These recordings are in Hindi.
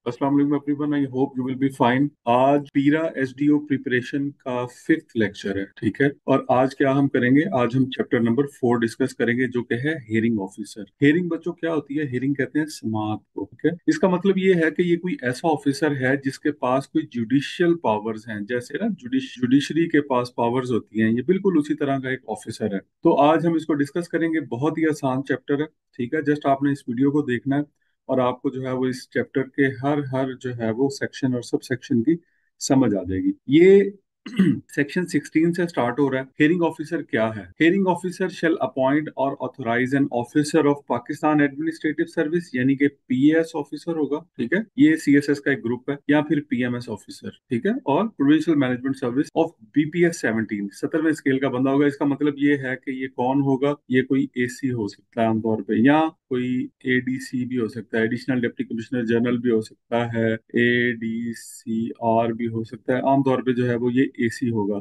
अस्सलाम वालेकुम everyone, I hope you will be fine. आज पीरा एसडीओ प्रिपरेशन का फिफ्थ लेक्चर है, ठीक है। और आज क्या हम करेंगे, आज हम चैप्टर नंबर 4 डिस्कस करेंगे जो कि है हियरिंग ऑफिसर। हियरिंग बच्चों क्या होती है? हियरिंग कहते हैं समाअत को, ठीक है। इसका मतलब ये है कि ये कोई ऐसा ऑफिसर है जिसके पास कोई जुडिशियल पावर्स हैं, जैसे ना जुडिशरी के पास पावर्स होती हैं, ये बिल्कुल उसी तरह का एक ऑफिसर है। तो आज हम इसको डिस्कस करेंगे। बहुत ही आसान चैप्टर है, ठीक है। जस्ट आपने इस वीडियो को देखना है और आपको जो है वो इस चैप्टर के हर हर जो है वो सेक्शन और सब सेक्शन की समझ आ जाएगी। ये सेक्शन 16 से स्टार्ट हो रहा है। हियरिंग ऑफिसर क्या है? हियरिंग ऑफिसर शेल अपॉइंट और authorise an officer of Pakistan administrative service, यानी कि पीएस ऑफिसर होगा, ठीक है। ये सीएसएस का एक ग्रुप है, या फिर पीएमएस ऑफिसर, ठीक है। और provincial management service of BPS 17, 17वें स्केल का बंदा होगा। इसका मतलब ये है कि ये कौन होगा? ये कोई एसी हो सकता है आमतौर पे, या कोई एडीसी भी हो सकता है, एडिशनल डिप्टी कमिश्नर जनरल भी हो सकता है, एडीसीआर भी हो सकता है। आमतौर पे जो है वो ये एसी होगा,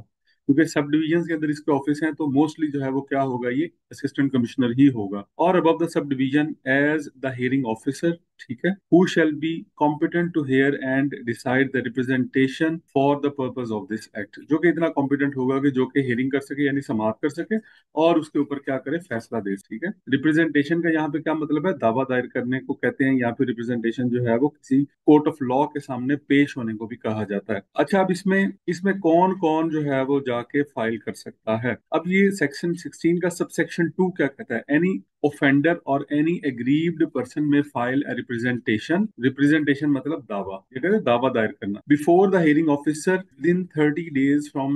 क्योंकि सब डिविजन के अंदर इसके ऑफिस हैं, तो मोस्टली जो है वो क्या होगा, ये असिस्टेंट कमिश्नर ही होगा। और above the sub division as the hearing officer, ठीक है, who shall be competent to hear and decide the representation for the purpose of this act, जो कि इतना कॉम्पिटेंट होगा कि जो कि हियरिंग कर सके, यानी समाप्त कर सके, और उसके ऊपर क्या करे, फैसला दे, ठीक है। रिप्रेजेंटेशन का यहाँ पे क्या मतलब है? दावा दायर करने को कहते हैं, या फिर रिप्रेजेंटेशन जो है वो किसी कोर्ट ऑफ लॉ के सामने पेश होने को भी कहा जाता है। अच्छा, अब इसमें इसमें कौन कौन जो है वो जाके फाइल कर सकता है? अब ये सेक्शन 16 का सब सेक्शन 2 क्या कहता है? Any offender or any aggrieved person may file a representation, representation मतलब दावा, ये कहते हैं दावा दायर करना, before the hearing officer within 30 days from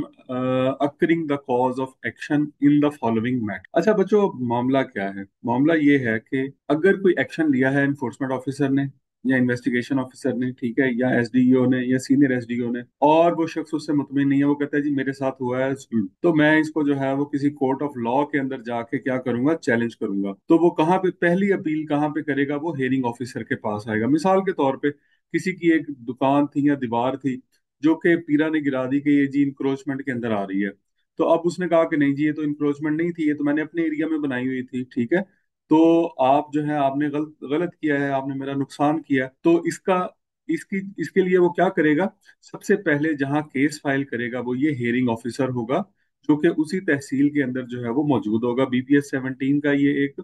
occurring the cause of action in the following matter। अच्छा बच्चों, अब मामला क्या है? मामला ये है कि अगर कोई एक्शन लिया है इन्फोर्समेंट ऑफिसर ने या इन्वेस्टिगेशन ऑफिसर ने, ठीक है, या एसडीओ ने या सीनियर एसडीओ ने, और वो शख्स उससे मुतमिन नहीं है, वो कहता है जी मेरे साथ हुआ है जुल्म, तो मैं इसको जो है वो किसी कोर्ट ऑफ लॉ के अंदर जाके क्या करूंगा, चैलेंज करूंगा। तो वो कहाँ पे पहली अपील कहाँ पे करेगा? वो हेयरिंग ऑफिसर के पास आएगा। मिसाल के तौर पे किसी की एक दुकान थी या दीवार थी जो कि पीरा ने गिरा दी कि ये जी इंक्रोचमेंट के अंदर आ रही है। तो अब उसने कहा कि नहीं जी, ये तो इंक्रोचमेंट नहीं थी, ये तो मैंने अपने एरिया में बनाई हुई थी, ठीक है। तो आप जो है आपने गलत गलत किया है, आपने मेरा नुकसान किया। तो इसकी इसके लिए वो क्या करेगा? सबसे पहले जहां केस फाइल करेगा वो ये हियरिंग ऑफिसर होगा, जो कि उसी तहसील के अंदर जो है वो मौजूद होगा। बीपीएस 17 का ये एक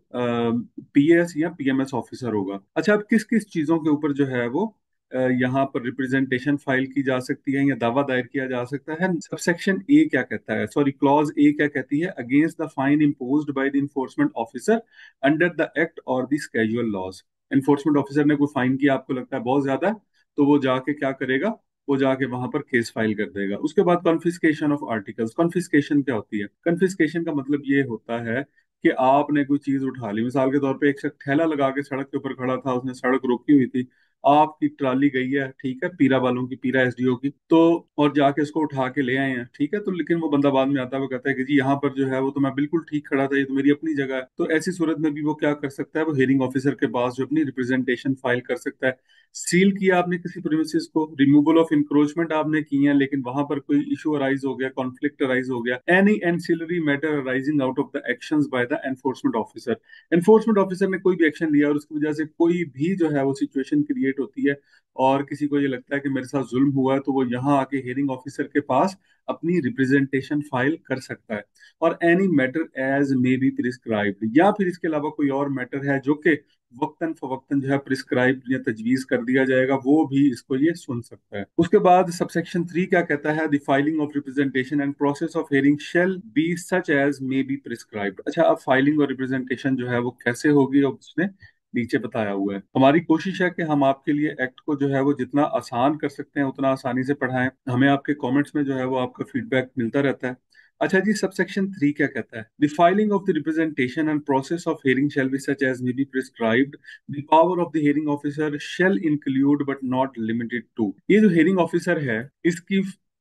पीएस या पीएमएस ऑफिसर होगा। अच्छा, अब किस किस चीजों के ऊपर जो है वो यहाँ पर रिप्रेजेंटेशन फाइल की जा सकती है या दावा दायर किया जा सकता है? सबसेक्शन ए क्या कहता है, सॉरी क्लॉज ए क्या कहती है? Against the fine imposed by the enforcement officer under the act और the casual laws. Enforcement officer ने कोई फाइन किया, आपको लगता है बहुत ज्यादा है, तो वो जाके क्या करेगा? वो जाके वहां पर केस फाइल कर देगा। उसके बाद कॉन्फिस्केशन ऑफ आर्टिकल्स। कॉन्फिस्केशन क्या होती है? कॉन्फिस्केशन का मतलब ये होता है कि आपने कोई चीज उठा ली। मिसाल के तौर पे एक शख्स ठेला लगा के सड़क के ऊपर खड़ा था, उसने सड़क रोकी हुई थी, आपकी ट्राली गई है, ठीक है, पीरा वालों की, पीरा एसडीओ की, तो और जाके उसको उठा के ले आए हैं, ठीक है। तो लेकिन वो बंदा बाद में आता है, वो कहता है कि जी यहाँ पर जो है वो तो मैं बिल्कुल ठीक खड़ा था, ये तो मेरी अपनी जगह है। तो ऐसी सूरत में भी वो क्या कर सकता है? वो हियरिंग ऑफिसर के पास जो अपनी रिप्रेजेंटेशन फाइल कर सकता है। सील किया आपने किसी प्रीमिसेस को, रिमूवल ऑफ इंक्रोचमेंट आपने की है, लेकिन वहां पर कोई इशू अराइज हो गया, कॉन्फ्लिक्ट अराइज हो गया, any ancillary matter arising out of the actions bye the enforcement officer. Enforcement officer ने कोई भी एक्शन लिया और उसकी वजह से कोई भी जो है वो सिचुएशन क्रिएट होती है, और किसी को ये लगता है कि मेरे साथ जुल्म हुआ है, तो वो यहाँ आके हियरिंग ऑफिसर के पास अपनी रिप्रेजेंटेशन फाइल कर सकता है। और any matter as may be prescribed, या फिर इसके अलावा कोई और मैटर है जो कि वक्तन फवक्तन जो है प्रिस्क्राइब या तजवीज कर दिया जाएगा, वो भी इसको ये सुन सकता है। उसके बाद सबसेक्शन 3 क्या कहता है? The filing of representation and process of hearing shall be such as may be prescribed. अच्छा, अब फाइलिंग और रिप्रेजेंटेशन जो है वो कैसे होगी, और उसने नीचे बताया हुआ है। हमारी कोशिश है कि हम आपके लिए एक्ट को जो है वो जितना आसान कर सकते हैं उतना आसानी से पढ़ाएं। हमें आपके कमेंट्स में जो है वो आपका फीडबैक मिलता रहता है। अच्छा जी, सबसेक्शन 3 क्या कहता है? The filing of the representation and process of hearing shall be such as may be prescribed. The power of the hearing officer shall include but not limited to. ये जो हियरिंग ऑफिसर है, इसकी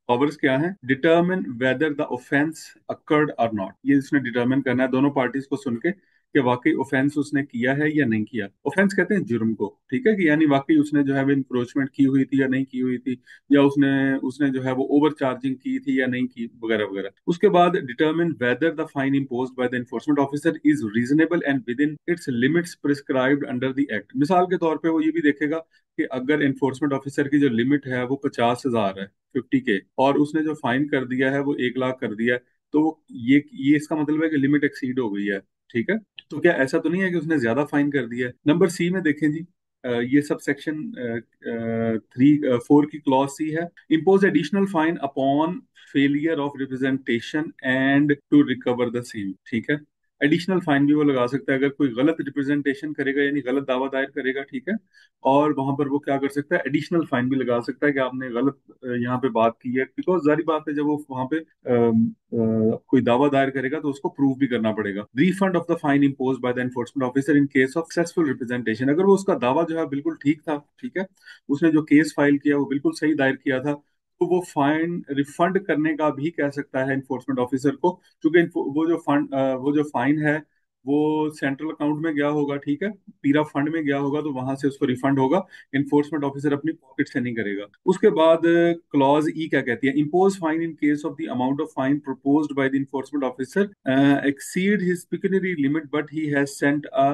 पावर्स क्या है? Determine whether the offence occurred और नॉट, ये इसने डिटर्मिन करना है दोनों पार्टीज को सुन के कि वाकई ऑफेंस उसने किया है या नहीं किया। ऑफेंस कहते हैं जुर्म को, ठीक है, कि यानी वाकई उसने जो है वो इंक्रोचमेंट की हुई थी या नहीं की हुई थी, या उसने उसने जो है वो ओवर चार्जिंग की थी या नहीं की, वगैरह वगैरह। उसके बाद determine whether the fine imposed by the enforcement officer is reasonable and with in its limits prescribed under the act. मिसाल के तौर पे वो ये भी देखेगा कि अगर एनफोर्समेंट ऑफिसर की जो लिमिट है वो 50,000 है, 50K, और उसने जो फाइन कर दिया है वो 1 लाख कर दिया है, तो ये इसका मतलब है कि लिमिट एक्सीड हो गई है। ठीक है, तो क्या ऐसा तो नहीं है कि उसने ज्यादा फाइन कर दिया है। नंबर सी में देखें जी, ये सब सेक्शन 4 की क्लॉज सी है। Impose additional fine upon failure of representation and to recover the same. ठीक है, एडिशनल फाइन भी वो लगा सकता है अगर कोई गलत रिप्रेजेंटेशन करेगा, यानी गलत दावा दायर करेगा। ठीक है, और वहां पर वो क्या कर सकता है, एडिशनल फाइन भी लगा सकता है कि आपने गलत यहाँ पे बात की है, बिकॉज जारी बात है जब वो वहां पे कोई दावा दायर करेगा तो उसको प्रूव भी करना पड़ेगा। Refund of the fine impose by the enforcement officer in case of successful representation. अगर वो उसका दावा जो है बिल्कुल ठीक था, ठीक है, उसने जो केस फाइल किया वो बिल्कुल सही दायर किया था, तो वो फाइन रिफंड करने का भी कह सकता है इन्फोर्समेंट ऑफिसर को, क्योंकि वो जो फाइन है वो सेंट्रल अकाउंट में गया होगा, ठीक है, पीरा फंड में गया होगा, तो वहां से उसको रिफंड होगा। इन्फोर्समेंट ऑफिसर अपनी पॉकेट से नहीं करेगा। उसके बाद क्लॉज ई क्या कहती है, impose fine in case of the amount of fine proposed by the enforcement officer exceed his pecuniary limit but he has sent a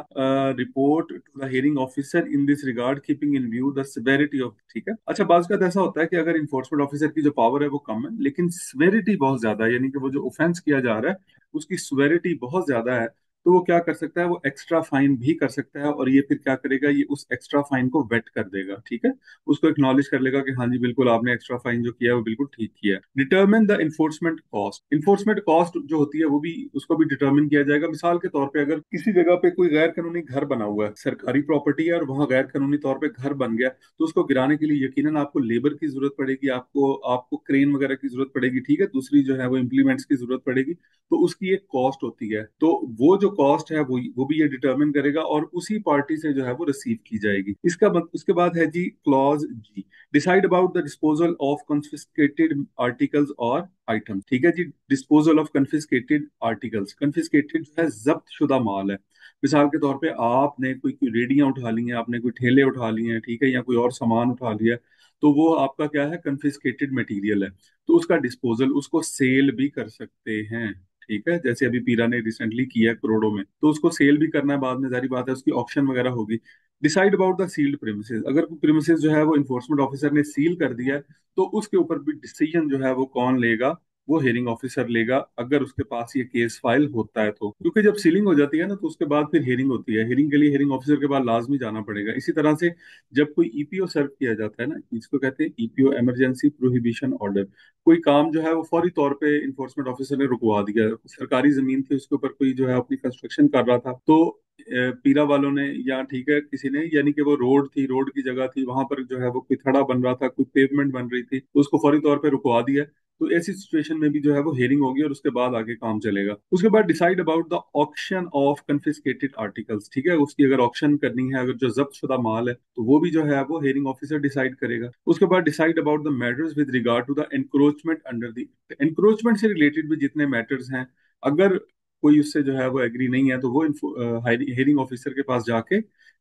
report to the hearing officer in this regard keeping in view the severity of। ठीक है, अच्छा बात का ऐसा होता है कि अगर इन्फोर्समेंट ऑफिसर की जो पावर है वो कम है लेकिन सेवेरिटी बहुत ज्यादा है, यानी कि वो जो ऑफेंस किया जा रहा है उसकी सेवेरिटी बहुत ज्यादा है, तो वो क्या कर सकता है, वो एक्स्ट्रा फाइन भी कर सकता है, और ये फिर क्या करेगा, ये उस एक्स्ट्रा फाइन को वेट कर देगा। ठीक है, उसको एक्नॉलेज कर लेगा कि हाँ जी बिल्कुल आपने एक्स्ट्रा फाइन जो किया है वो बिल्कुल ठीक किया है। Determine the enforcement cost. Enforcement cost जो होती है वो भी, उसको भी डिटर्मिन किया जाएगा। मिसाल के तौर पे अगर किसी जगह पे कोई गैर कानूनी घर बना हुआ है, सरकारी प्रॉपर्टी है और वहां गैर कानूनी तौर पे घर बन गया, तो उसको गिराने के लिए यकीनन आपको लेबर की जरूरत पड़ेगी, आपको आपको क्रेन वगैरह की जरूरत पड़ेगी। ठीक है, दूसरी जो है वो इम्प्लीमेंट्स की जरूरत पड़ेगी, तो उसकी एक कॉस्ट होती है, तो वो जो कॉस्ट है वो भी ये डिटरमिन करेगा और उसी पार्टी से जो है वो रिसीव की जाएगी। उसके बाद है जी clause G, decide about the disposal of confiscated articles और आइटम। ठीक है जी, disposal of confiscated articles, confiscated जो है जब्त शुदा माल है। मिसाल के तौर पे आपने कोई रेडियां उठा ली हैं, आपने कोई ठेले उठा लिए हैं, ठीक है, या कोई और सामान उठा लिया है, तो वो आपका क्या है, कन्फिस्केटेड मटेरियल है, तो उसका डिस्पोजल, उसको सेल भी कर सकते हैं। ठीक है, जैसे अभी पीरा ने रिसेंटली किया है करोड़ों में, तो उसको सेल भी करना है बाद में, जारी बात है उसकी ऑक्शन वगैरह होगी। Decide about the sealed premises, अगर कोई प्रेमिसेस जो है वो इन्फोर्समेंट ऑफिसर ने सील कर दिया है, तो उसके ऊपर भी डिसीजन जो है वो कौन लेगा, वो हेयरिंग ऑफिसर लेगा, अगर उसके पास ये केस फाइल होता है तो। क्योंकि जब सीलिंग हो जाती है ना, तो उसके बाद फिर हेयरिंग होती है, हेयरिंग के लिए हेयरिंग ऑफिसर के पास लाजमी जाना पड़ेगा। इसी तरह से जब कोई ईपीओ सर्व किया जाता है ना, इसको कहते हैं ईपीओ, इमरजेंसी प्रोहिबिशन ऑर्डर, कोई काम जो है वो फौरी तौर पे इन्फोर्समेंट ऑफिसर ने रुकवा दिया, सरकारी जमीन थी उसके ऊपर कोई जो है अपनी कंस्ट्रक्शन कर रहा था, तो पीरा वालों ने, या ठीक है किसी ने, यानी कि वो रोड थी, रोड की जगह थी, वहां पर जो है वो कोई थड़ा बन रहा था, कोई पेवमेंट बन रही थी, तो उसको फौरी तौर पे रुकवा दिया। तो ऐसी सिचुएशन में भी जो है वो हेयरिंग होगी और उसके बाद आगे काम चलेगा। उसके बाद decide about the auction of confiscated articles. ठीक है, उसकी अगर ऑक्शन करनी है, अगर जो जब्त शुदा माल है, तो वो भी जो है वो हेयरिंग ऑफिसर डिसाइड करेगा। उसके बाद decide about the matters with regard to the encroachment under the, encroachment से रिलेटेड भी जितने मैटर्स हैं, अगर कोई उससे जो है वो एग्री नहीं है, तो वो हेयरिंग ऑफिसर के पास जाके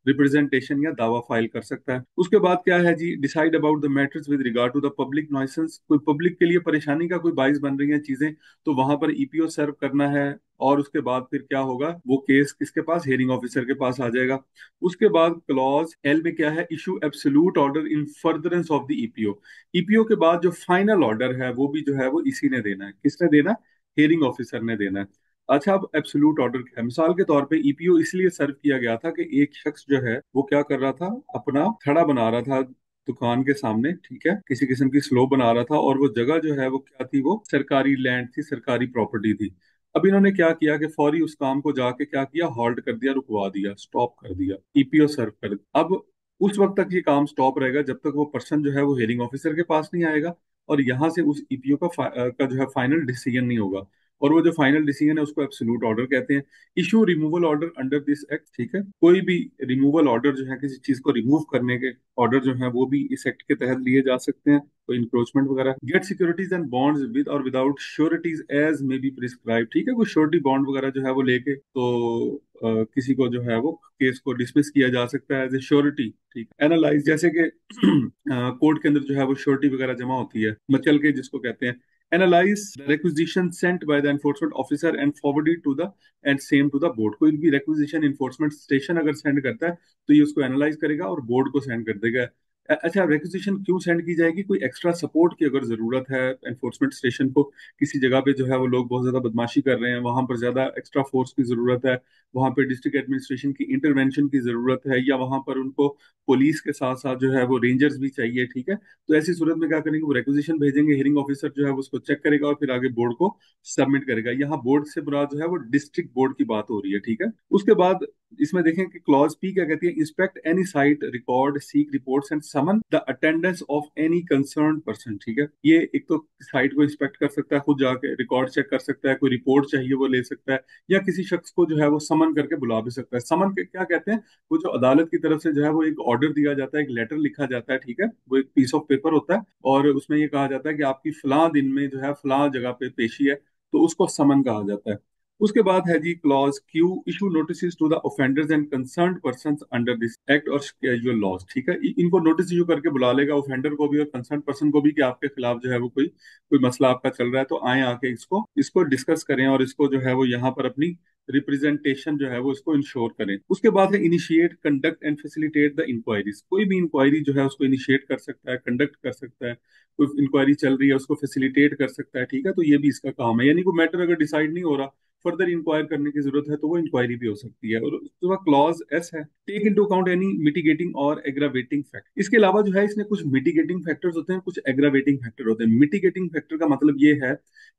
रिप्रेजेंटेशन या दावा फाइल कर सकता है। उसके बाद क्या है जी, decide about the matters with regard to the public nuisance, कोई पब्लिक के लिए परेशानी का कोई बाइस बन रही है चीजें, तो वहां पर ईपीओ सर्व करना है, और उसके बाद फिर क्या होगा, वो केस किसके पास, हेयरिंग ऑफिसर के पास आ जाएगा। उसके बाद क्लॉज एल में क्या है, issue absolute order in furtherance of the EPO. EPO के बाद जो फाइनल ऑर्डर है वो भी जो है वो इसी ने देना है। किसने देना है, हेयरिंग ऑफिसर ने देना है। अच्छा, अब एब्सोल्यूट ऑर्डर क्या है, मिसाल के तौर पे ईपीओ इसलिए सर्व किया गया था कि एक शख्स जो है वो क्या कर रहा था, अपना खड़ा बना रहा था दुकान के सामने, ठीक है, किसी किस्म की स्लो बना रहा था, और वो जगह जो है वो क्या थी, वो सरकारी लैंड थी, सरकारी प्रॉपर्टी थी। अब इन्होंने क्या किया कि फौरी उस काम को जाके क्या किया, हॉल्ट कर दिया, रुकवा दिया, स्टॉप कर दिया, ईपीओ सर्व कर दिया। अब उस वक्त तक ये काम स्टॉप रहेगा जब तक वो पर्सन जो है वो हेयरिंग ऑफिसर के पास नहीं आएगा और यहाँ से उस ईपीओ का जो है फाइनल डिसीजन नहीं होगा। और वो जो फाइनल डिसीजन है उसको एब्सोल्यूट ऑर्डर कहते हैं। Issue removal order under this act, ठीक है, कोई भी रिमूवल ऑर्डर जो है, किसी चीज को रिमूव करने के ऑर्डर जो है वो भी इस एक्ट के तहत लिए जा सकते हैं, कोई इंक्रोचमेंट वगैरह। Get securities and bonds with और without sureties as may be prescribe, ठीक है, कोई श्योरिटी बॉन्ड वगैरह जो है वो लेके तो किसी को जो है वो केस को डिसमिस किया जा सकता है एज ए श्योरिटी, ठीक। एनालाइज, जैसे कि कोर्ट के अंदर जो है वो श्योरिटी वगैरह जमा होती है, मचल के जिसको कहते हैं। Analyse the requisition sent by the enforcement officer and forward it to the and same to the board। कोई भी requisition enforcement station अगर सेंड करता है तो ये उसको एनालाइज करेगा और बोर्ड को सेंड कर देगा। अच्छा, रिक्वेजिशन क्यों सेंड की जाएगी? कोई एक्स्ट्रा सपोर्ट की अगर जरूरत है एनफोर्समेंट स्टेशन को, किसी जगह पे जो है वो लोग बहुत ज्यादा बदमाशी कर रहे हैं, वहां पर ज्यादा एक्स्ट्रा फोर्स की जरूरत है, वहां पे डिस्ट्रिक्ट एडमिनिस्ट्रेशन की इंटरवेंशन की जरूरत है, या वहां पर उनको पुलिस के साथ साथ जो है वो रेंजर्स भी चाहिए, ठीक है, तो ऐसी सूरत में क्या करेंगे, वो रिक्वेजिशन भेजेंगे, हियरिंग ऑफिसर जो है वो उसको चेक करेगा और फिर आगे बोर्ड को सबमिट करेगा। यहाँ बोर्ड से मुराद जो है वो डिस्ट्रिक्ट बोर्ड की बात हो रही है, ठीक है। उसके बाद इसमें देखें कि क्लॉज पी क्या कहती है, inspect any site, record, seek reports and summon the attendance of any concern person, ठीक है। ये एक तो साइट को इंस्पेक्ट कर सकता है, खुद जाके रिकॉर्ड चेक कर सकता है, कोई रिपोर्ट चाहिए वो ले सकता है, या किसी शख्स को जो है वो समन करके बुला भी सकता है। समन के क्या कहते हैं, वो जो अदालत की तरफ से जो है वो एक ऑर्डर दिया जाता है, एक लेटर लिखा जाता है, ठीक है, वो एक पीस ऑफ पेपर होता है और उसमें ये कहा जाता है कि आपकी फलां दिन में जो है फलां जगह पे पेशी है, तो उसको समन कहा जाता है। उसके बाद है जी clause Q, issue notice to the offenders and concerned persons under this act और कैजुअल लॉज, ठीक है। इनको नोटिस इशू करके बुला लेगा, ऑफेंडर को भी और कंसर्न पर्सन को भी, कि आपके खिलाफ जो है वो कोई कोई मसला आपका चल रहा है, तो आए आके इसको इसको डिस्कस करें और इसको जो है वो यहाँ पर अपनी रिप्रेजेंटेशन जो है वो इसको इंश्योर करें। उसके बाद है initiate, conduct and facilitate the inquiries. कोई भी इंक्वायरी जो है उसको इनिशिएट कर सकता है, कंडक्ट कर सकता है, कोई इंक्वायरी चल रही है उसको फैसिलिटेट कर सकता है, ठीक है, तो ये भी इसका काम है। यानी कोई मैटर अगर डिसाइड नहीं हो रहा, फर्दर इंक्वायर करने की जरूरत है, तो वो इंक्वायरी भी हो सकती है। और उसके बाद क्लॉज एस है, take into account any mitigating और एग्रावेटिंग फैक्टर। इसके अलावा जो है इसने कुछ मिटिगेटिंग फैक्टर्स होते हैं, कुछ एग्रावेटिंग फैक्टर होते हैं। मिटिगेटिंग फैक्टर का मतलब ये है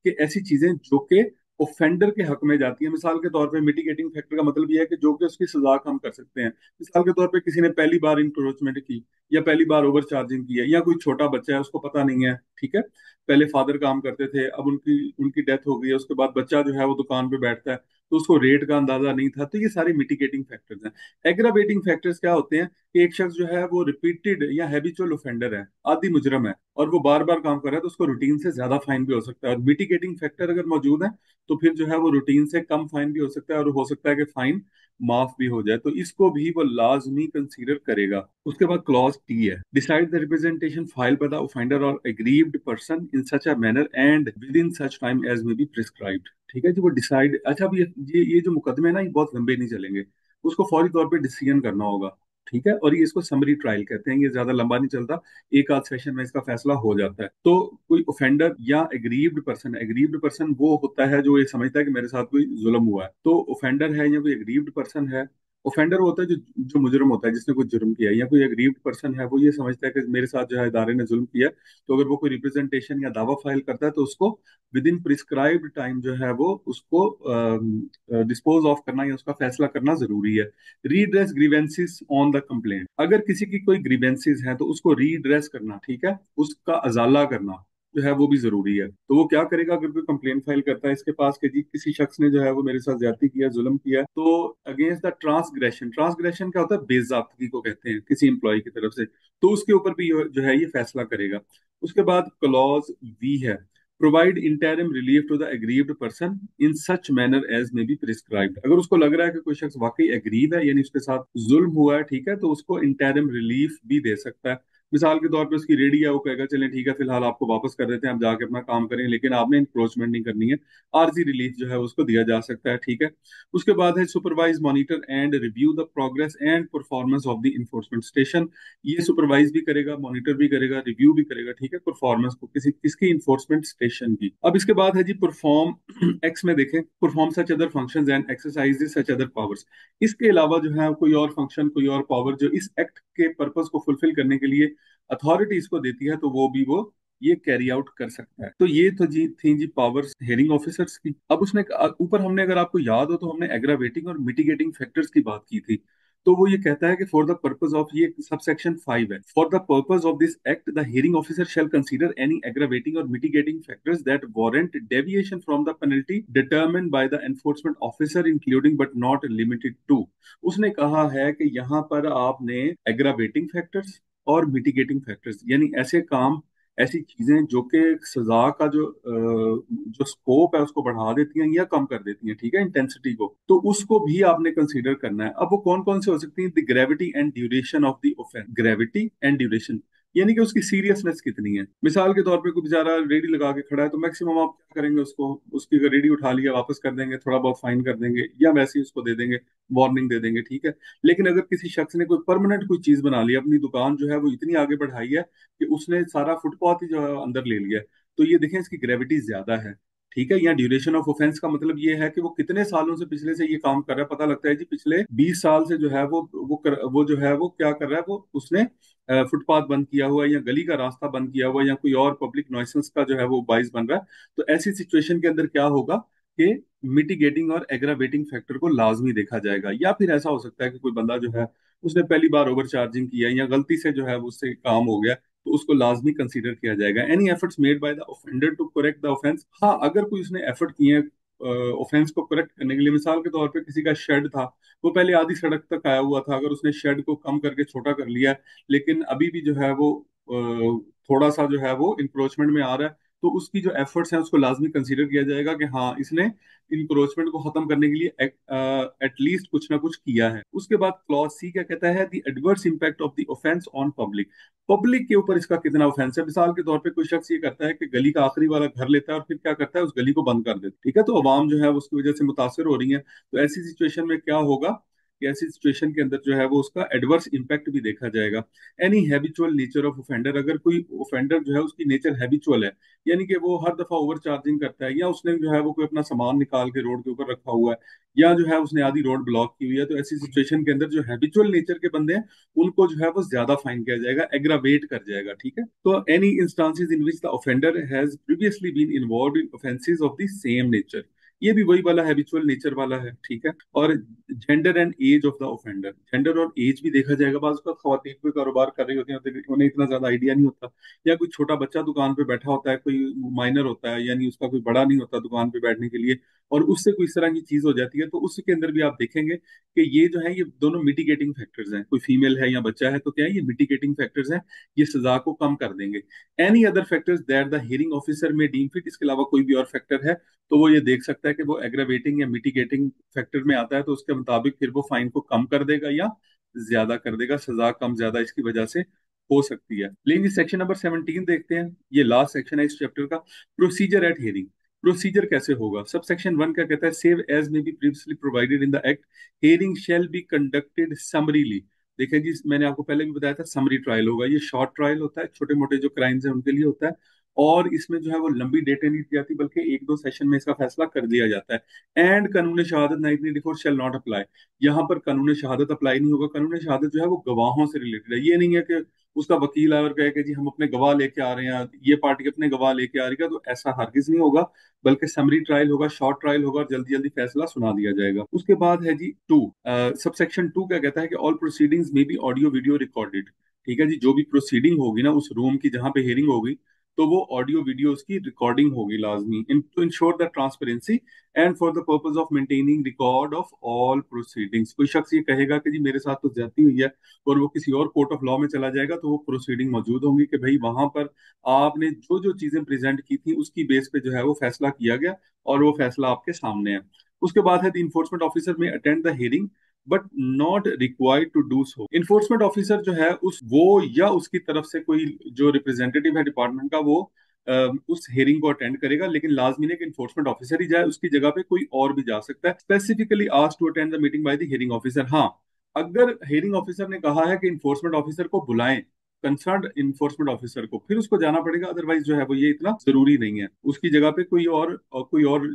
कि ऐसी चीजें जो कि ऑफेंडर के हक में जाती है। मिसाल के तौर पे मिटिगेटिंग फैक्टर का मतलब यह है कि जो कि उसकी सजा कम कर सकते हैं। मिसाल के तौर पे किसी ने पहली बार इंक्रोचमेंट की, या पहली बार ओवर चार्जिंग की है, या कोई छोटा बच्चा है उसको पता नहीं है, ठीक है, पहले फादर काम करते थे, अब उनकी उनकी डेथ हो गई है, उसके बाद बच्चा जो है वो दुकान पे बैठता है, तो उसको रेट का अंदाजा नहीं था, तो ये सारे मिटिगेटिंग फैक्टर्स हैं। एग्रावेटिंग फैक्टर्स क्या होते हैं कि एक शख्स जो है वो रिपीटेड या हैबिचुअल ऑफेंडर है, आदी मुजरम है, और वो बार बार काम कर रहा है, तो उसको रूटीन से ज्यादा फाइन भी हो सकता है। और मिटिगेटिंग फैक्टर अगर मौजूद है तो फिर जो है वो रूटीन से कम फाइन भी हो सकता है, और हो सकता है कि फाइन माफ भी हो जाए, तो इसको भी वो लाजमी कंसीडर करेगा। उसके बाद क्लॉज टी है, decide the representation file by the offender और aggrieved person in such a manner and within such time as may be prescribed, ठीक है जी, वो डिसाइड। अच्छा, अब ये जो मुकदमे है ना, ये बहुत लंबे नहीं चलेंगे, उसको फौरी तौर पे डिसीजन करना होगा, ठीक है, और ये इसको समरी ट्रायल कहते हैं, ये ज्यादा लंबा नहीं चलता, एक आध सेशन में इसका फैसला हो जाता है। तो कोई ऑफेंडर या एग्रीव्ड पर्सन, एग्रीव्ड पर्सन वो होता है जो ये समझता है कि मेरे साथ कोई जुल्म हुआ है, तो ऑफेंडर है या कोई एग्रीव्ड पर्सन है। ऑफेंडर होता है जो जो मुजरम होता है, जिसने कोई जुर्म किया है, या कोई एग्रीव्ड पर्सन है वो ये समझता है कि मेरे साथ जो है इदारे ने जुल्म किया है, तो अगर वो कोई रिप्रेजेंटेशन या दावा फाइल करता है तो उसको विद इन प्रिस्क्राइब्ड टाइम जो है वो उसको डिस्पोज ऑफ करना या उसका फैसला करना जरूरी है। रीड्रेस ग्रीवेंसेस ऑन द कंप्लेंट, अगर किसी की कोई ग्रीवेंसेस हैं तो उसको रीड्रेस करना, ठीक है, उसका अजाला करना जो है वो भी जरूरी है। तो वो क्या करेगा, अगर कोई कंप्लेंट फाइल करता है इसके पास कि जी किसी शख्स ने जो है वो मेरे साथ ज्यादती किया, जुल्म किया, तो अगेंस्ट द ट्रांसग्रेशन, ट्रांसग्रेशन क्या होता है, बेइज्जती को कहते हैं किसी एम्प्लॉय की तरफ से, तो उसके ऊपर भी जो है ये फैसला करेगा। उसके बाद क्लॉज वी है, provide interim relief to the aggrieved person in such manner as may be prescribed. अगर उसको लग रहा है कि कोई शख्स वाकई एग्रीव है, यानी उसके साथ जुल्म हुआ है, ठीक है, तो उसको इंटरिम रिलीफ भी दे सकता है। मिसाल के तौर पे उसकी रेडी है, वो कहेगा चलें ठीक है, फिलहाल आपको वापस कर देते हैं, आप जाके अपना काम करें, लेकिन आपने इंक्रोचमेंट नहीं करनी है। आरजी रिलीफ जो है उसको दिया जा सकता है, ठीक है। उसके बाद है supervise, monitor and review the progress and performance of the enforcement station. ये सुपरवाइज भी करेगा, मॉनिटर भी करेगा, रिव्यू भी करेगा, ठीक है, परफॉर्मेंस को किसी किसकी, इन्फोर्समेंट स्टेशन की। अब इसके बाद है जी परफॉर्म एक्स में देखें, perform such other functions and exercise such other powers. इसके अलावा जो है कोई और फंक्शन, कोई और पावर जो इस एक्ट के पर्पस को फुलफिल करने के लिए अथॉरिटी इसको देती है, तो वो भी वो ये कैरी आउट कर सकता है। तो ये तो जी थी जी पावर्स हेयरिंग ऑफिसर्स की। अब उसने ऊपर हमने, अगर आपको याद हो तो हमने एग्रावेटिंग और मिटिगेटिंग फैक्टर्स की बात की थी। तो वो ये कहता है कि फॉर द पर्पज ऑफ, ये सबसेक्शन 5 है, for the purpose of this act the hearing officer shall consider any aggravating और mitigating factors that warrant deviation from the penalty determined by the enforcement officer including but not limited to. उसने कहा है कि यहाँ पर आपने एग्रावेटिंग फैक्टर्स और मिटिगेटिंग फैक्टर्स, यानी ऐसे काम, ऐसी चीजें जो कि सजा का जो स्कोप है उसको बढ़ा देती हैं या कम कर देती हैं, ठीक है, इंटेंसिटी को, तो उसको भी आपने कंसीडर करना है। अब वो कौन कौन से हो सकती हैं? The gravity and duration of the offence, gravity and duration, यानी कि उसकी सीरियसनेस कितनी है। मिसाल के तौर पे कोई बेचारा रेडी लगा के खड़ा है, तो मैक्सिमम आप क्या करेंगे, उसको, उसकी अगर रेडी उठा लिया वापस कर देंगे, थोड़ा बहुत फाइन कर देंगे या वैसे ही उसको दे देंगे, वार्निंग दे देंगे, ठीक है। लेकिन अगर किसी शख्स ने कोई परमानेंट कोई चीज बना ली, अपनी दुकान जो है वो इतनी आगे बढ़ाई है कि उसने सारा फुटपाथ ही जो है अंदर ले लिया है, तो ये देखें इसकी ग्रेविटी ज्यादा है, ठीक है। यहाँ ड्यूरेशन ऑफ ऑफेंस का मतलब ये है कि वो कितने सालों से पिछले से ये काम कर रहा है। पता लगता है जी पिछले 20 साल से जो है वो जो है वो क्या कर रहा है, वो उसने फुटपाथ बंद किया हुआ है या गली का रास्ता बंद किया हुआ है या कोई और पब्लिक नॉइसेंस का जो है वो बाइस बन रहा है। तो ऐसी सिचुएशन के अंदर क्या होगा कि मिटिगेटिंग और एग्रावेटिंग फैक्टर को लाजमी देखा जाएगा। या फिर ऐसा हो सकता है कि कोई बंदा जो है उसने पहली बार ओवर चार्जिंग किया या गलती से जो है वो उससे काम हो गया, तो उसको लाजमी कंसीडर किया जाएगा। Any efforts made by the offender to correct the offence, हाँ अगर कोई उसने एफर्ट किए हैं ऑफेंस को करेक्ट करने के लिए, मिसाल के तौर पे किसी का शेड था, वो पहले आधी सड़क तक आया हुआ था, अगर उसने शेड को कम करके छोटा कर लिया है, लेकिन अभी भी जो है वो थोड़ा सा जो है वो इंक्रोचमेंट में आ रहा है, तो उसकी जो एफर्ट्स हैं उसको लाजमी कंसीडर किया जाएगा कि हाँ इसने इंक्रोचमेंट को खत्म करने के लिए एटलीस्ट कुछ ना कुछ किया है। उसके बाद क्लॉज सी क्या कहता है? The adverse impact of the offence on public, public के ऊपर इसका कितना ऑफेंस है। मिसाल के तौर पे कोई शख्स ये करता है कि गली का आखिरी वाला घर लेता है और फिर क्या करता है, उस गली को बंद कर देता है, ठीक है, तो अवाम जो है वो उसकी वजह से मुतासर हो रही है। तो ऐसी सिचुएशन में क्या होगा कि ऐसी सिचुएशन के अंदर जो है वो उसका एडवर्स इंपैक्ट भी देखा जाएगा। Any habitual nature of offender, अगर कोई ऑफेंडर जो है उसकी नेचर हैबिचुअल है, यानी कि वो हर दफा ओवर चार्जिंग करता है, या उसने जो है वो कोई अपना सामान निकाल के रोड के ऊपर रखा हुआ है, या जो है उसने आधी रोड ब्लॉक की हुई है, तो ऐसी सिचुएशन के अंदर जो हैबिचुअल नेचर के बंदे हैं उनको जो है वो ज्यादा फाइन किया जाएगा, एग्रावेट कर जाएगा, ठीक है। तो any instances in which the offender has previously been involve in offences of the same nature, ये भी वही वाला हैबिचुअल नेचर वाला है, ठीक है। और gender and age of the offender, gender और एज भी देखा जाएगा। बाज़ का खवातीन कोई कारोबार कर रही होती हैं तो उन्हें इतना ज्यादा आइडिया नहीं होता, या कोई छोटा बच्चा दुकान पे बैठा होता है, कोई माइनर होता है, यानी उसका कोई बड़ा नहीं होता दुकान पे बैठने के लिए, और उससे कोई इस तरह की चीज हो जाती है, तो उसके अंदर भी आप देखेंगे कि ये जो है ये दोनों मिटिगेटिंग फैक्टर्स हैं। कोई फीमेल है या बच्चा है तो क्या है, ये मिटिगेटिंग फैक्टर्स हैं, ये सजा को कम कर देंगे। Any other factors that the hearing officer में डीम फिट, इसके अलावा कोई भी और फैक्टर है तो वो ये देख सकता है कि वो एग्रावेटिंग या मिटिगेटिंग फैक्टर में आता है, तो उसके मुताबिक फिर वो फाइन को कम कर देगा या ज्यादा कर देगा, सजा कम ज्यादा इसकी वजह से हो सकती है। लेकिन सेक्शन नंबर 17 देखते हैं, ये लास्ट सेक्शन है इस चैप्टर का, प्रोसीजर एट हियरिंग। प्रोसीजर कैसे होगा? सब सेक्शन 1 क्या कहता है? Save as may be previously provided in the act, hearing shall be conducted summarily. देखिए जी, मैंने आपको पहले भी बताया था समरी ट्रायल होगा, ये शॉर्ट ट्रायल होता है, छोटे मोटे जो क्राइम्स हैं उनके लिए होता है, और इसमें जो है वो लंबी डेटें नहीं दी जाती, बल्कि एक दो सेशन में इसका फैसला कर दिया जाता है। एंड कानून शहादत 1984 शैल नॉट अप्लाई, यहाँ पर कानून शहादत अप्लाई नहीं होगा। कानून शहादत जो है वो गवाहों से रिलेटेड है, ये नहीं है कि उसका वकील आए और कहे कि जी हम अपने गवाह लेके आ रहे हैं, ये पार्टी अपने गवाह लेके आ रही है, तो ऐसा हरगिज नहीं होगा, बल्कि समरी ट्रायल होगा, शॉर्ट ट्रायल होगा, और जल्दी जल्दी फैसला सुना दिया जाएगा। उसके बाद है जी 2, सबसेक्शन 2 क्या कहता है कि ऑल प्रोसीडिंग्स में बी ऑडियो वीडियो रिकॉर्डेड, ठीक है जी, जो भी प्रोसीडिंग होगी ना उस रूम की जहां पे हियरिंग होगी, तो वो ऑडियो वीडियो उसकी रिकॉर्डिंग होगी लाजमी, in to ensure the transparency and for the purpose of maintaining record of all proceedings. कोई शख्स ये कहेगा कि जी मेरे साथ तो ज्यादती हुई है, और वो किसी और कोर्ट ऑफ लॉ में चला जाएगा, तो वो प्रोसीडिंग मौजूद होंगी कि भाई वहां पर आपने जो जो चीजें प्रेजेंट की थी उसकी बेस पे जो है वो फैसला किया गया, और वो फैसला आपके सामने है। उसके बाद है the enforcement officer may attend the hearing but not required to do so. Enforcement officer जो है उस वो या उसकी तरफ से कोई जो रिप्रेजेंटेटिव है डिपार्टमेंट का, वो उस हेयरिंग को अटेंड करेगा, लेकिन लाजमी नहीं कि इन्फोर्समेंट ऑफिसर ही जाए, उसकी जगह पे कोई और भी जा सकता है। Specifically asked to attend the meeting by the hearing officer, हाँ अगर हेयरिंग ऑफिसर ने कहा है कि इन्फोर्समेंट ऑफिसर को बुलाएं, कंसर्न इन्फोर्समेंट ऑफिसर को, फिर उसको जाना पड़ेगा, अदरवाइज जो है वो ये इतना जरूरी नहीं है। उसकी जगह पे कोई और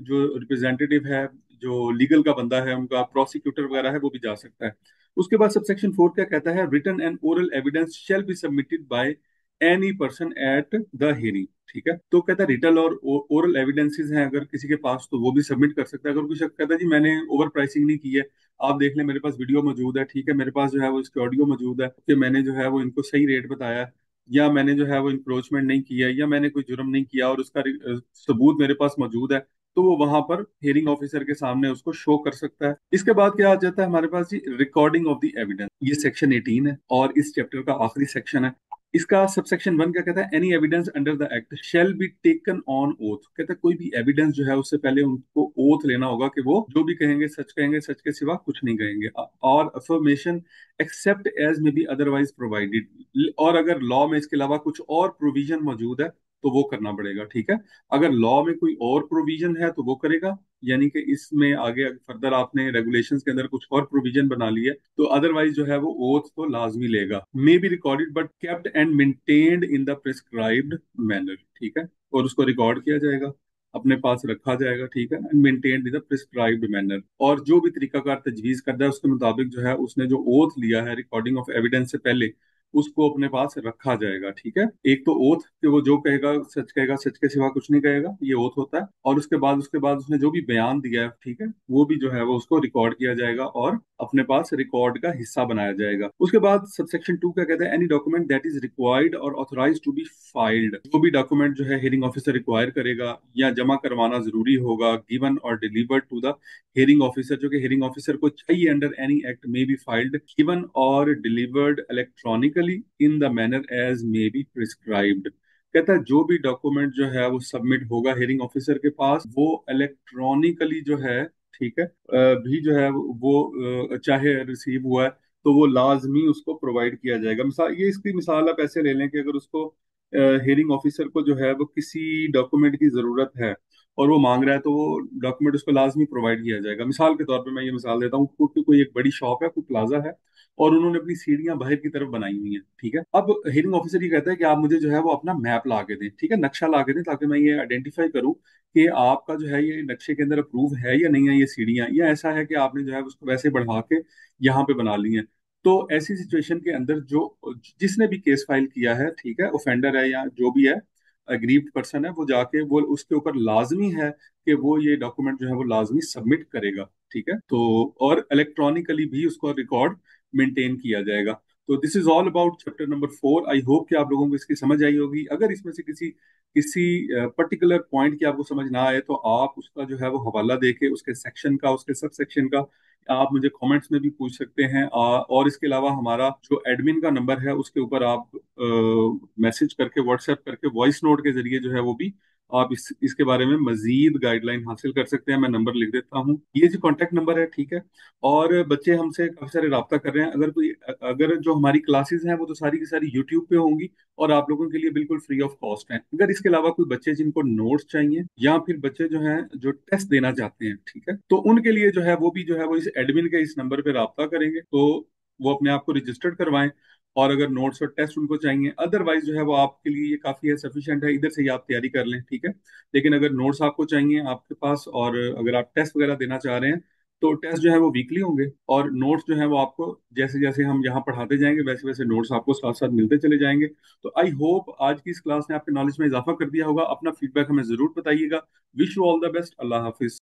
जो रिप्रेजेंटेटिव है, जो लीगल का बंदा है, उनका प्रोसिक्यूटर वगैरह है, वो भी जा सकता है। उसके बाद सबसेक्शन 4 क्या कहता है? Written and oral evidence shall be submitted by any person at the hearing. ठीक है, तो कहता है रिटल और ओरल एविडेंसेस हैं अगर किसी के पास तो वो भी सबमिट कर सकता है। अगर कोई शख्स कहता है जी मैंने ओवर प्राइसिंग नहीं की है, आप देख लें मेरे पास वीडियो मौजूद है, ठीक है, मेरे पास जो है वो इसके ऑडियो मौजूद है कि मैंने जो है वो इनको सही रेट बताया है, या मैंने जो है वो इंक्रोचमेंट नहीं किया, या मैंने कोई जुर्म नहीं किया और उसका सबूत मेरे पास मौजूद है, तो वो वहां पर हियरिंग ऑफिसर के सामने उसको शो कर सकता है। इसके बाद क्या आ जाता है हमारे पास जी, रिकॉर्डिंग ऑफ द एविडेंस। ये सेक्शन 18 है और इस चैप्टर का आखिरी सेक्शन है। इसका सबसेक्शन 1 क्या कहता है, any evidence under the act shall be taken on oath. कहता है कोई भी एविडेंस जो है उससे पहले उनको ओथ लेना होगा कि वो जो भी कहेंगे सच के सिवा कुछ नहीं कहेंगे। और affirmation accept as may B otherwise provided. और अगर लॉ में इसके अलावा कुछ और प्रोविजन मौजूद है तो वो करना पड़ेगा। ठीक है, अगर लॉ में कोई और प्रोविजन है तो वो करेगा, यानी कि इसमें आगे फर्दर आपने रेगुलेशंस के अंदर कुछ और प्रोविजन बना लिया तो अदरवाइज जो है वो ओथ तो लाजमी लेगा। May be recorded but kept and maintained in the prescribed manner. ठीक है, और उसको रिकॉर्ड किया जाएगा, अपने पास रखा जाएगा। ठीक है, and maintained in the prescribed manner. और जो भी तरीकाकार तजवीज करता है उसके मुताबिक जो है उसने जो ओथ लिया है रिकॉर्डिंग ऑफ एविडेंस से पहले, उसको अपने पास रखा जाएगा। ठीक है, एक तो ओथ कि वो जो कहेगा सच के सिवा कुछ नहीं कहेगा, ये ओथ होता है। और उसके बाद उसने जो भी बयान दिया है, ठीक है, वो भी जो है वो उसको रिकॉर्ड किया जाएगा और अपने पास रिकॉर्ड का हिस्सा बनाया जाएगा। उसके बाद सबसेक्शन 2 क्या कहता है, any document that is required और ऑथराइज टू बी फाइल्ड। जो भी डॉक्यूमेंट जो है हियरिंग ऑफिसर रिक्वायर करेगा या जमा करवाना जरूरी होगा, गिवन और delivered to the hearing officer, जो कि हियरिंग ऑफिसर को चाहिए under any act, may be filed, given और delivered electronically in the manner as may be prescribed. कहता है जो भी डॉक्यूमेंट जो है वो सबमिट होगा हियरिंग ऑफिसर के पास, वो इलेक्ट्रॉनिकली जो है, ठीक है, भी जो है वो चाहे रिसीव हुआ है तो वो लाजमी उसको प्रोवाइड किया जाएगा। मिसाल, ये इसकी मिसाल आप ऐसे ले लें कि अगर उसको हियरिंग ऑफिसर को जो है वो किसी डॉक्यूमेंट की जरूरत है और वो मांग रहा है तो वो डॉक्यूमेंट उसको लाजमी प्रोवाइड किया जाएगा। मिसाल के तौर पे मैं ये मिसाल देता हूँ, कोई एक बड़ी शॉप है, कोई प्लाजा है, और उन्होंने अपनी सीढ़ियां बाहर की तरफ बनाई हुई हैं। ठीक है, अब हियरिंग ऑफिसर ये कहता है कि आप मुझे जो है वो अपना मैप ला के दें, ठीक है, नक्शा ला के दें, ताकि मैं ये आइडेंटिफाई करूं कि आपका जो है ये नक्शे के अंदर अप्रूव है या नहीं है ये सीढ़ियां, या ऐसा है कि आपने जो है उसको वैसे बढ़ा के यहाँ पे बना ली हैं। तो ऐसी सिचुएशन के अंदर जो जिसने भी केस फाइल किया है, ठीक है, ऑफेंडर है या जो भी है, अग्रीव्ड पर्सन है, वो जाके वो उसके ऊपर लाजमी है कि वो ये डॉक्यूमेंट जो है वो लाजमी सबमिट करेगा। ठीक है, तो और इलेक्ट्रॉनिकली भी उसको रिकॉर्ड मेंटेन किया जाएगा। तो this is all about chapter number 4। I hope कि आप लोगों को इसकी समझ आई होगी। अगर इसमें से किसी किसी पर्टिकुलर पॉइंट की आपको समझ ना आए तो आप उसका जो है वो हवाला देके उसके सेक्शन का, उसके सब सेक्शन का आप मुझे कमेंट्स में भी पूछ सकते हैं। और इसके अलावा हमारा जो एडमिन का नंबर है उसके ऊपर आप मैसेज करके, व्हाट्सएप करके, वॉइस नोट के जरिए जो है वो भी आप इसके बारे में मजीद गाइडलाइन हासिल कर सकते हैं। मैं नंबर लिख देता हूँ, ये जो कॉन्टैक्ट नंबर है। ठीक है, और बच्चे हमसे काफी सारे राब्ता कर रहे हैं। अगर जो हमारी क्लासेस हैं वो तो सारी की सारी यूट्यूब पे होंगी और आप लोगों के लिए बिल्कुल फ्री ऑफ कॉस्ट हैं। अगर इसके अलावा कोई बच्चे जिनको नोट्स चाहिए या फिर बच्चे जो हैं जो टेस्ट देना चाहते हैं, ठीक है, तो उनके लिए जो है वो भी जो है वो इस एडमिन के इस नंबर पे राब्ता करेंगे तो वो अपने आप को रजिस्टर्ड करवाएं। और अगर नोट्स और टेस्ट उनको चाहिए, अदरवाइज जो है वो आपके लिए ये काफी है, सफिशिएंट है, इधर से ही आप तैयारी कर लें। ठीक है, लेकिन अगर नोट्स आपको चाहिए आपके पास और अगर आप टेस्ट वगैरह देना चाह रहे हैं तो टेस्ट जो है वो वीकली होंगे और नोट्स जो है वो आपको जैसे जैसे हम यहाँ पढ़ाते जाएंगे वैसे वैसे नोट्स आपको साथ साथ मिलते चले जाएंगे। तो आई होप आज की इस क्लास ने आपके नॉलेज में इजाफा कर दिया होगा। अपना फीडबैक हमें जरूर बताइएगा। Wish you all the best. Allah Hafiz.